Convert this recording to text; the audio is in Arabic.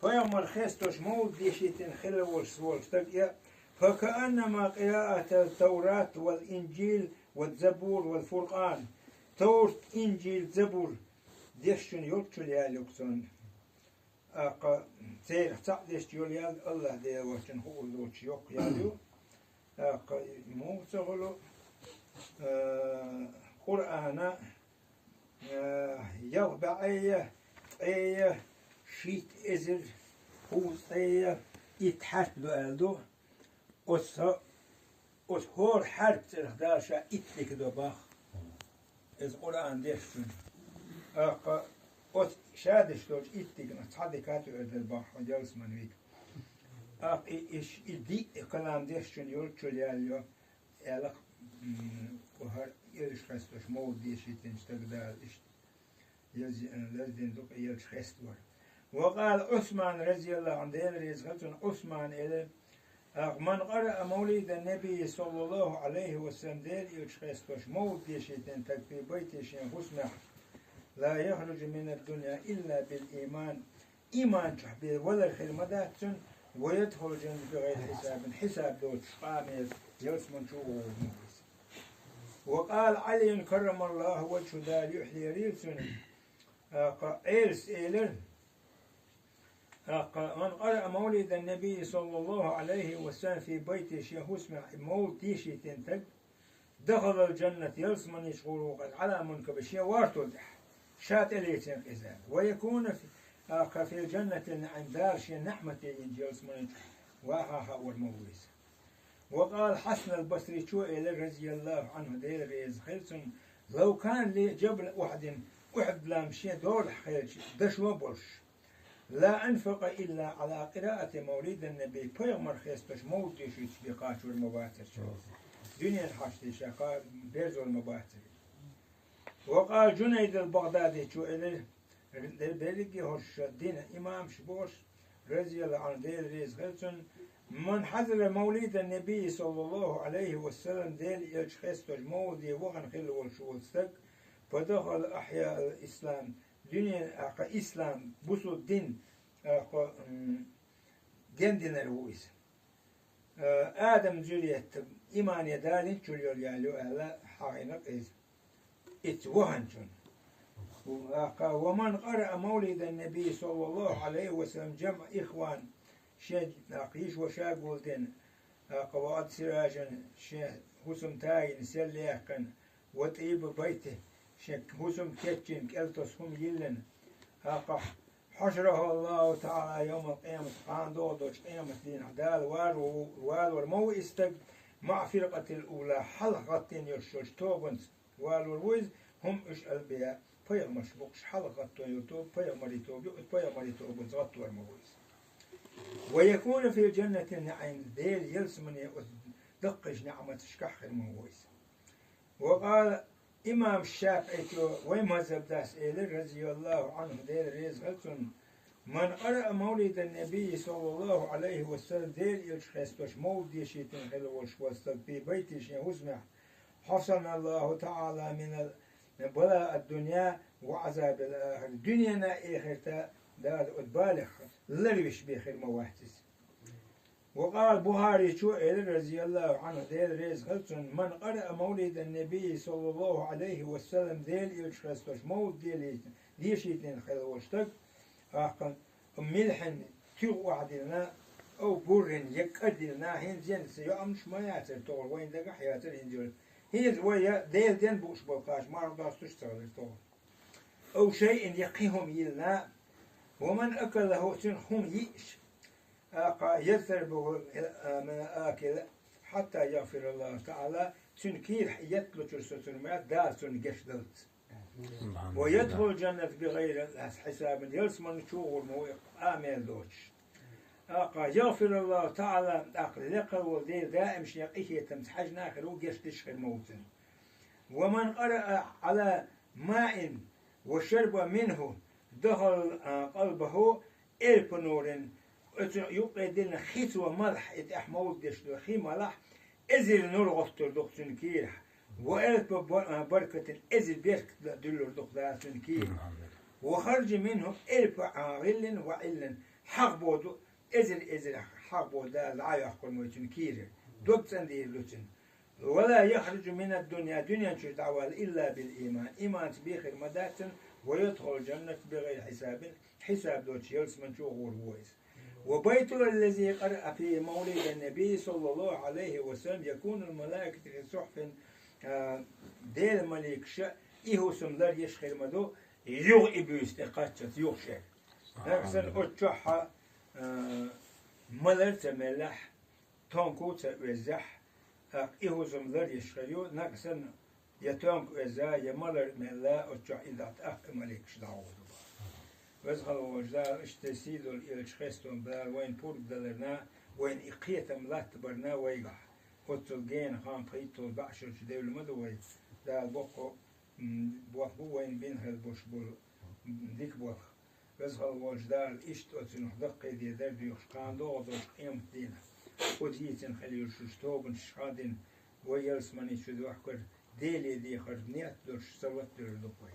فيوم خيستوش مود ديشيتين خلو والسولستك فكأنما قراءة التوراة والإنجيل والزبور والفرقان تورت إنجيل زبور ديشن يلتشل يا لوكسون تير تعديش يوليال الله دي وشن هو لوتش يوك ياليو مو تغلو قرآن يغبع أيه شيت إزر هو أيه يتحسدو ألدو أس هور حرب ترداشا إتلك دو باخ إز قرآن ديشن أس شادش دوش إتلك نتحدكاتو أدل باخ وجلس من ويك إيش إدي كلام ديشن يولتشل ياليو يالك وهر يلش خستوش مود ديشيتين استقدال إشت لازدين دوك يلش خستور وقال عثمان رضي الله عنه رزقة عثمان إلى من قرأ مولد النبي صلى الله عليه وسلم دير يلش خستوش مود ديشيتين تكفي بيتشين خسمح لا يخرج من الدنيا إلا بالإيمان إيمان تحبير ولا الخدمات ويدخل الجنة بغير حساب دوت قامل يسمن شو وقال علي كرم الله وجهه دال يحيي ريلسون إيرس إيلر من قرأ مولد النبي صلى الله عليه وسلم في بيت شيخ اسمه مولد تيشي تنتج دخل الجنة يلسمن يشغل وقد على منكب الشيء وارتلح شات إليتين قزال ويكون في الجنة عند دار شيء نعمة يلسمن وآخا والموليس وقال حسن البصري شو إلى رضي الله عنه دير ريز خلصن لو كان لي جبل واحد لا مشي دور حيل دش وبرش لا أنفق إلا على قراءة مولد النبي بيغمر خيستش موتي شو تشبيقات والمباتر شو دنيا الحشتي شقا بيرز والمباتر وقال جنيد البغدادي شو إلى بلقي هرش الدين إمام شبوش رضي الله عنه دير ريز خلصن من حضر مولد النبي صلى الله عليه وسلم ديل يشخص مولدي وغن خل والشوستك فدخل أحياء الإسلام دنيا إسلام بوسو الدين جندنا الويس آدم جريت إيمان يدالين جريول يالو على حقيقة إز إتوهنجون ومن قرأ مولد النبي صلى الله عليه وسلم جمع إخوان شيء ناقيش وشا قولتين قواعد سراجا شيء حسم تاين سليكن وطيب بيته شيء حسم كتشن كالتوس هم يلن حشره الله تعالى يوم القيامة قان دودوش قيامة دين عدال والمو استق مع فرقة الأولى حلقة يرشوش توبنس والويز هم إش البيع فيغمش بوكش حلقة يوتوب فيغمري توبنس غطوا المويز ويكون في الجنة النعيم ديل يلسمن دقش نعمة شكح المويس وقال إمام الشافعي ومذهب داس إيل رضي الله عنه ديل ريز غلسن من قرأ مولد النبي صلى الله عليه وسلم ديل يلشخستوش مولد يشيتن خلوش وستق في بيت شيء اسمه حصن الله تعالى من بلاء الدنيا وعذاب الآخر دنيانا إخرتا دار أتبالغ لروش بخير مواتس وقال بخاري شو رضي الله عنه ديل ريز غلطن من قرأ مولد النبي صلى الله عليه وسلم ديل يلشخستوش مولد ديل ليشيتين خلوشتك أخن ملحن تيغ وعدنا أو بورن يكدلنا هين زين سيامش ما ياتر طول وين دقا حياتر هنجل هين ويا ديل دين بوش بوقاش ما رضاش تشتغل طول أو شيء يقيهم يلنا ومن أكله هم يئش يذربه من آكل حتى يغفر الله تعالى تنكير يتلو جرسة ما دار تنقشدلت ويدخل الجنة بغير حساب يلسمن شغل مويق آمين دوش يغفر الله تعالى لقل ودير دائم شيقيه تمسحج ناخر وقشتش الموتن ومن قرأ على ماء وشرب منه دخل قلبه إلف نور يقعد لنا خيط وملح إتحمود دشلو خي ملح إزل نور غفتر دختن كيرح وإلف بركة إزل بيرك دلور دختن كيرح وخرج منه إلف غل وعل حق بود ازر حق بود لا يحكم موتن كير دوبتن دير لوتن ولا يخرج من الدنيا دنيا شو دعوة إلا بالإيمان إيمان بخير مداتن ويدخل الجنة بغير حساب دوتش يلس من شو غور وبيته الذي قرأ في مولد النبي صلى الله عليه وسلم يكون الملائكة في صحف دير ملك شاء إيهو سمدر يشخير مدو يوغ إبوست قاتشت يوغ شيء نفسن أتشحى ملر تملح تونكو توزح إيهو سمدر يشخيرو نفسن يتونك وزا يملر ملا أتشح إذا ملك شدعوه وزغل وجدار اشتسيدو الإلشخستون بلال وين بور بدلرنا وين إقيتم لا تبرنا ويقع وتلقين خام قيتو بعشر شديو المدوي دال بوكو بوخبو وين بين هالبوش بول ديك بوخ وزغل وجدار اشت وتنح دقي دي درد يخشقان دو دوش قيم دينا وديتن خليل ششتوبن شخادن ويلس مني شدو أحكر ديلي دي خرجنيات دوش سوات دور دوكوي